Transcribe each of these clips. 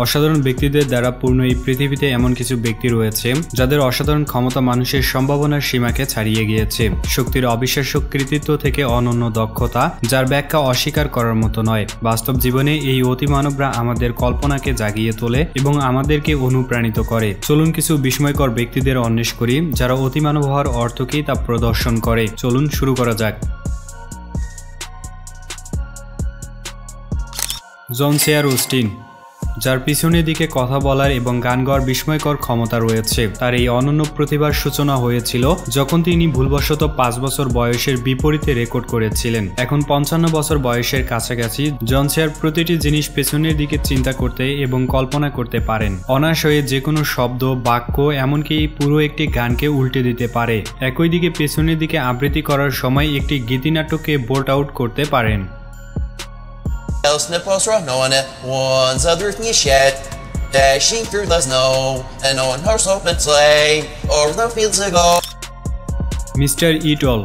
অসাধারণ ব্যক্তিদের দ্বারা পূর্ণ এই পৃথিবীতে এমন কিছু ব্যক্তি রয়েছে যাদের অসাধারণ ক্ষমতা মানুষের সম্ভাবনার সীমাকে ছাড়িয়ে গিয়েছে। শক্তির অবিশ্বাস্য কৃতিত্ব থেকে অনন্য দক্ষতা যার ব্যাখ্যা অস্বীকার করার মতো নয়। বাস্তব জীবনে এই অতিমানবরা আমাদের কল্পনাকে জাগিয়ে তোলে এবং আমাদেরকে অনুপ্রাণিত করে। চলুন কিছু বিস্ময়কর ব্যক্তিদের অন্বেষণ করি যারা অতিমানব হওয়ার অর্থ কি তা প্রদর্শন করে। চলুন শুরু করা যাক। জন সেয়ার অস্টিন, যার পিছনের দিকে কথা বলার এবং গান গাওয়ার বিস্ময়কর ক্ষমতা রয়েছে। তার এই অনন্য প্রতিভার সূচনা হয়েছিল যখন তিনি ভুলবশত 5 বছর বয়সের বিপরীতে রেকর্ড করেছিলেন। এখন 55 বছর বয়সের কাছাকাছি জন সেয়ার প্রতিটি জিনিস পেছনের দিকে চিন্তা করতে এবং কল্পনা করতে পারেন। অনায়াস হয়ে যে কোনো শব্দ, বাক্য, এমনকি পুরো একটি গানকে উল্টে দিতে পারে। একই দিকে পেছনের দিকে আবৃত্তি করার সময় একটি গীতিনাট্যকে বোল্ট আউট করতে পারেন। One's other shed, dashing through the snow, and on horse open sleigh, over the fields to go. Mister ইটল।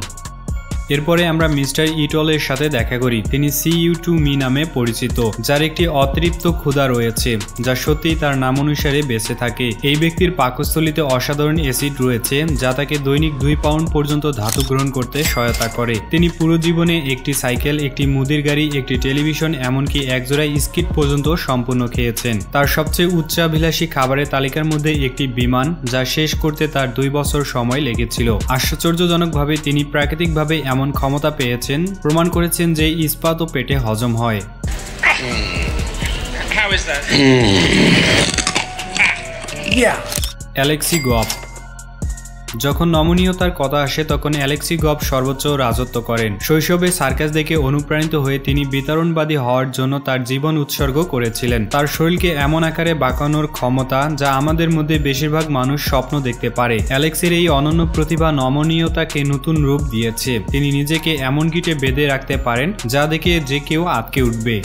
এরপরে আমরা মিস্টার ইটলের সাথে দেখা করি। তিনি CU2Me নামে পরিচিত, যার একটি অতৃপ্ত ক্ষুধা রয়েছে যা সত্যিই তার নাম অনুসারে বেঁচে থাকে। এই ব্যক্তির পাকস্থলীতে অসাধারণ অ্যাসিড রয়েছে যা তাকে দৈনিক 2 পাউন্ড পর্যন্ত ধাতু গ্রহণ করতে সহায়তা করে। তিনি পুরো জীবনে একটি সাইকেল, একটি মুদির গাড়ি, একটি টেলিভিশন, এমনকি একজোড়া স্কিট পর্যন্ত সম্পূর্ণ খেয়েছেন। তার সবচেয়ে উচ্চাভিলাষী খাবারের তালিকার মধ্যে একটি বিমান, যা শেষ করতে তার 2 বছর সময় লেগেছিল। আশ্চর্যজনকভাবে তিনি প্রাকৃতিকভাবে এমন ক্ষমতা পেয়েছেন, প্রমাণ করেছেন যে ইস্পাতও পেটে হজম হয়। অ্যালেক্সি গব। যখন নমনীয়তার কথা আসে তখন অ্যালেক্সি গব সর্বোচ্চ রাজত্ব করেন। শৈশবে সার্কাস দেখে অনুপ্রাণিত হয়ে তিনি বিতরণবাদী হওয়ার জন্য তার জীবন উৎসর্গ করেছিলেন। তার শরীরকে এমন আকারে বাঁকানোর ক্ষমতা যা আমাদের মধ্যে বেশিরভাগ মানুষ স্বপ্ন দেখতে পারে। অ্যালেক্সির এই অনন্য প্রতিভা নমনীয়তাকে নতুন রূপ দিয়েছে। তিনি নিজেকে এমন গিটে বেঁধে রাখতে পারেন যা দেখে যে কেউ আটকে উঠবে।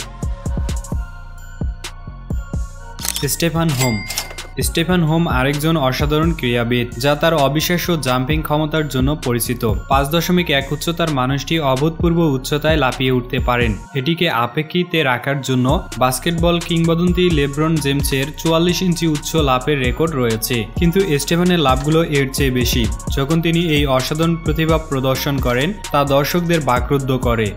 স্টেফান হোম আরেকজন অসাধারণ ক্রীড়াবিদ যা তার অবিশ্বাস্য জাম্পিং ক্ষমতার জন্য পরিচিত। 5.1 উচ্চতার মানুষটি অভূতপূর্ব উচ্চতায় লাফিয়ে উঠতে পারেন। এটিকে আপেক্ষিকতে রাখার জন্য বাস্কেটবল কিংবদন্তি লেব্রন জেমসের 44 ইঞ্চি উচ্চ লাফের রেকর্ড রয়েছে, কিন্তু স্টেফানের লাফগুলো এর চেয়ে বেশি। যখন তিনি এই অসাধারণ প্রতিভা প্রদর্শন করেন তা দর্শকদের বাকরুদ্ধ করে।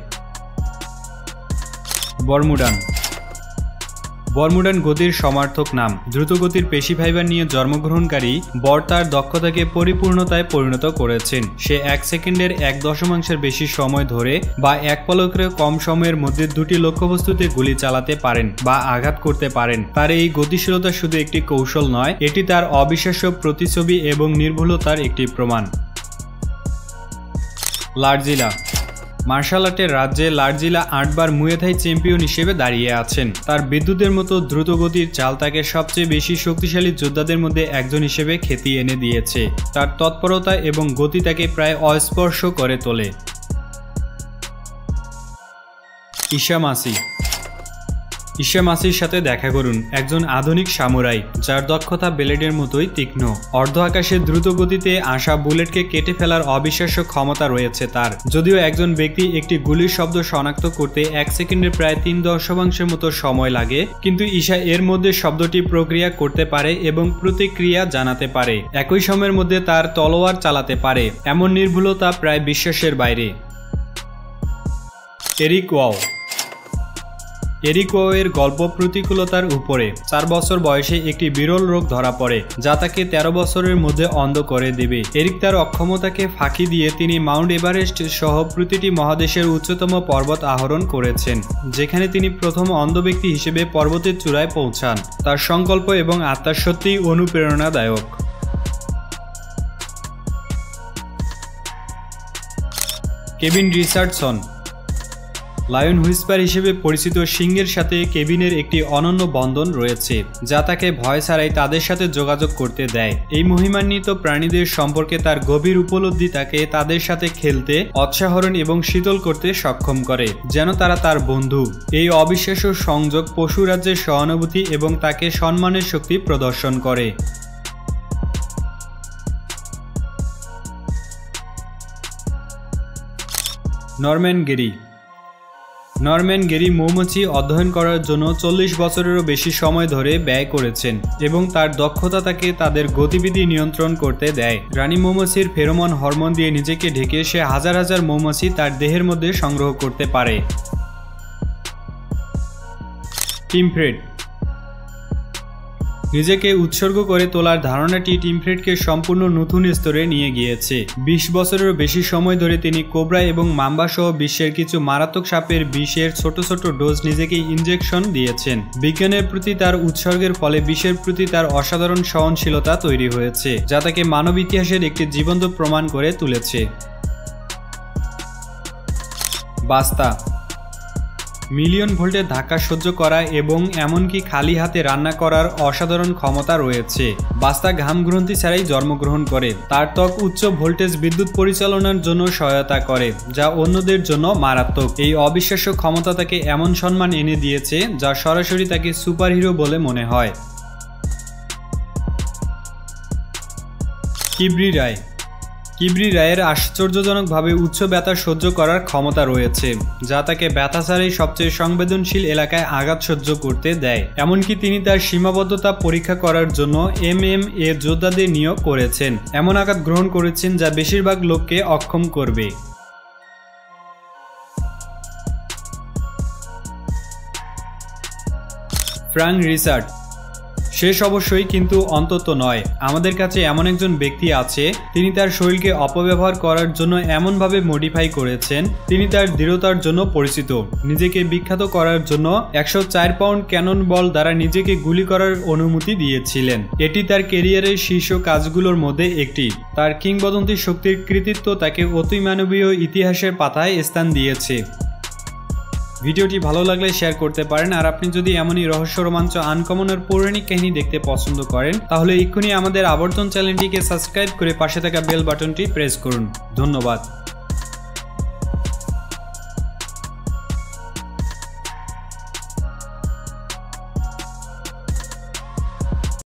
বর্মুডান গতির সমার্থক নাম। দ্রুতগতির পেশি ফাইবার নিয়ে জন্মগ্রহণকারী বর তার দক্ষতাকে পরিপূর্ণতায় পরিণত করেছেন। সে 1 সেকেন্ডের 1/10 বেশি সময় ধরে বা 1 পলকের কম সময়ের মধ্যে 2টি লক্ষ্যবস্তুতে গুলি চালাতে পারেন বা আঘাত করতে পারেন। তার এই গতিশীলতা শুধু একটি কৌশল নয়, এটি তার অবিশ্বাস্য প্রতিছবি এবং নির্ভুলতার একটি প্রমাণ। লারজিলা। মার্শাল আর্টের রাজ্যে লারজিলা 8 বার মুয়ে থাই চ্যাম্পিয়ন হিসেবে দাঁড়িয়ে আছেন। তার বিদ্যুতের মতো দ্রুতগতির চাল তাকে সবচেয়ে বেশি শক্তিশালী যোদ্ধাদের মধ্যে একজন হিসেবে খ্যাতি এনে দিয়েছে। তার তৎপরতা এবং গতি তাকে প্রায় অস্পর্শ করে তোলে। ঈশা মাসির সাথে দেখা করুন, একজন আধুনিক সামুরাই যার দক্ষতা ব্লেডের মতোই তীক্ষ্ণ। অর্ধ আকাশে দ্রুত গতিতে আসা বুলেটকে কেটে ফেলার অবিশ্বাস্য ক্ষমতা রয়েছে তার। যদিও একজন ব্যক্তি একটি গুলির শব্দ শনাক্ত করতে 1 সেকেন্ডের প্রায় 3/10 মতো সময় লাগে, কিন্তু ঈশা এর মধ্যে শব্দটি প্রক্রিয়া করতে পারে এবং প্রতিক্রিয়া জানাতে পারে। একই সময়ের মধ্যে তার তলোয়ার চালাতে পারে। এমন নির্ভুলতা প্রায় বিশ্বাসের বাইরে। এরিক ওয়ের গল্প প্রতিকূলতার উপরে। 4 বছর বয়সে একটি বিরল রোগ ধরা পড়ে যা তাকে 13 বছরের মধ্যে অন্ধ করে দেবে। এরিক তার অক্ষমতাকে ফাঁকি দিয়ে তিনি মাউন্ট এভারেস্ট সহ প্রতিটি মহাদেশের উচ্চতম পর্বত আরোহণ করেছেন, যেখানে তিনি প্রথম অন্ধ ব্যক্তি হিসেবে পর্বতের চূড়ায় পৌঁছান। তার সংকল্প এবং আত্মা সত্যিই অনুপ্রেরণাদায়ক। Kevin Richardson. লায়ন হুইস্পার হিসেবে পরিচিত সিংহের সাথে কেভিনের একটি অনন্য বন্ধন রয়েছে যা তাকে ভয় ছাড়াই তাদের সাথে যোগাযোগ করতে দেয়। এই মহিমান্বিত প্রাণীদের সম্পর্কে তার গভীর উপলব্ধি তাকে তাদের সাথে খেলতে, অশ্বারোহণ এবং শীতল করতে সক্ষম করে, যেন তারা তার বন্ধু। এই অবিশ্বাস্য সংযোগ পশুরাজ্যের সহানুভূতি এবং তাকে সম্মানের শক্তি প্রদর্শন করে। নরম্যান গেরি। নরম্যান গেরি মৌমাছি অধ্যয়ন করার জন্য 40 বছরেরও বেশি সময় ধরে ব্যয় করেছেন এবং তার দক্ষতা তাকে তাদের গতিবিধি নিয়ন্ত্রণ করতে দেয়। রানী মৌমাছির ফেরোমন হরমোন দিয়ে নিজেকে ঢেকে সে হাজার হাজার মৌমাছি তার দেহের মধ্যে সংগ্রহ করতে পারে। টিমফ্রেড নিজেকে উৎসর্গ করে তোলার ধারণাটি টিমফ্রেডকে সম্পূর্ণ নতুন স্তরে নিয়ে গিয়েছে। 20 বছরেরও বেশি সময় ধরে তিনি কোবরা এবং মাম্বা সহ বিশ্বের কিছু মারাত্মক সাপের বিষের ছোট ছোট ডোজ নিজেকে ইনজেকশন দিয়েছেন। বিজ্ঞানের প্রতি তার উৎসর্গের ফলে বিশ্বের প্রতি তার অসাধারণ সহনশীলতা তৈরি হয়েছে, যা তাকে মানব ইতিহাসের একটি জীবন্ত প্রমাণ করে তুলেছে। বাস্তা মিলিয়ন ভোল্টের ধাক্কা সহ্য করা এবং এমনকি খালি হাতে রান্না করার অসাধারণ ক্ষমতা রয়েছে। বাস্তা ঘাম গ্রন্থি ছাড়াই জন্মগ্রহণ করে। তার ত্বক উচ্চ ভোল্টেজ বিদ্যুৎ পরিচালনার জন্য সহায়তা করে, যা অন্যদের জন্য মারাত্মক। এই অবিশ্বাস্য ক্ষমতা তাকে এমন সম্মান এনে দিয়েছে যা সরাসরি তাকে সুপারহিরো বলে মনে হয়। কিবরি রায় রায়ের আশ্চর্যজনকভাবে উচ্চ ব্যথা সহ্য করার ক্ষমতা রয়েছে, যা তাকে ব্যথা ছাড়াই সবচেয়ে সংবেদনশীল এলাকায় আঘাত সহ্য করতে দেয়। এমনকি তিনি তার সীমাবদ্ধতা পরীক্ষা করার জন্য MMA যোদ্ধাদের নিয়োগ করেছেন, এমন আঘাত গ্রহণ করেছেন যা বেশিরভাগ লোককে অক্ষম করবে। ফ্রাঙ্ক রিচার্ড শেষ অবশ্যই কিন্তু অন্তত নয়, আমাদের কাছে এমন একজন ব্যক্তি আছে, তিনি তার শরীরকে অপব্যবহার করার জন্য এমনভাবে মডিফাই করেছেন। তিনি তার দৃঢ়তার জন্য পরিচিত, নিজেকে বিখ্যাত করার জন্য 104 পাউন্ড ক্যানন বল দ্বারা নিজেকে গুলি করার অনুমতি দিয়েছিলেন। এটি তার ক্যারিয়ারের শীর্ষ কাজগুলোর মধ্যে একটি। তার কিংবদন্তি শক্তির কৃতিত্ব তাকে অতিমানবীয় ইতিহাসের পাতায় স্থান দিয়েছে। ভিডিওটি ভালো লাগলে শেয়ার করতে পারেন। আর আপনি যদি এমনই রহস্য, রোমাঞ্চ, আনকমন আর পৌরাণিক কাহিনী দেখতে পছন্দ করেন, তাহলে এক্ষুনি আমাদের আবর্তন চ্যানেলটিকে সাবস্ক্রাইব করে পাশে থাকা বেল বাটনটি প্রেস করুন। ধন্যবাদ।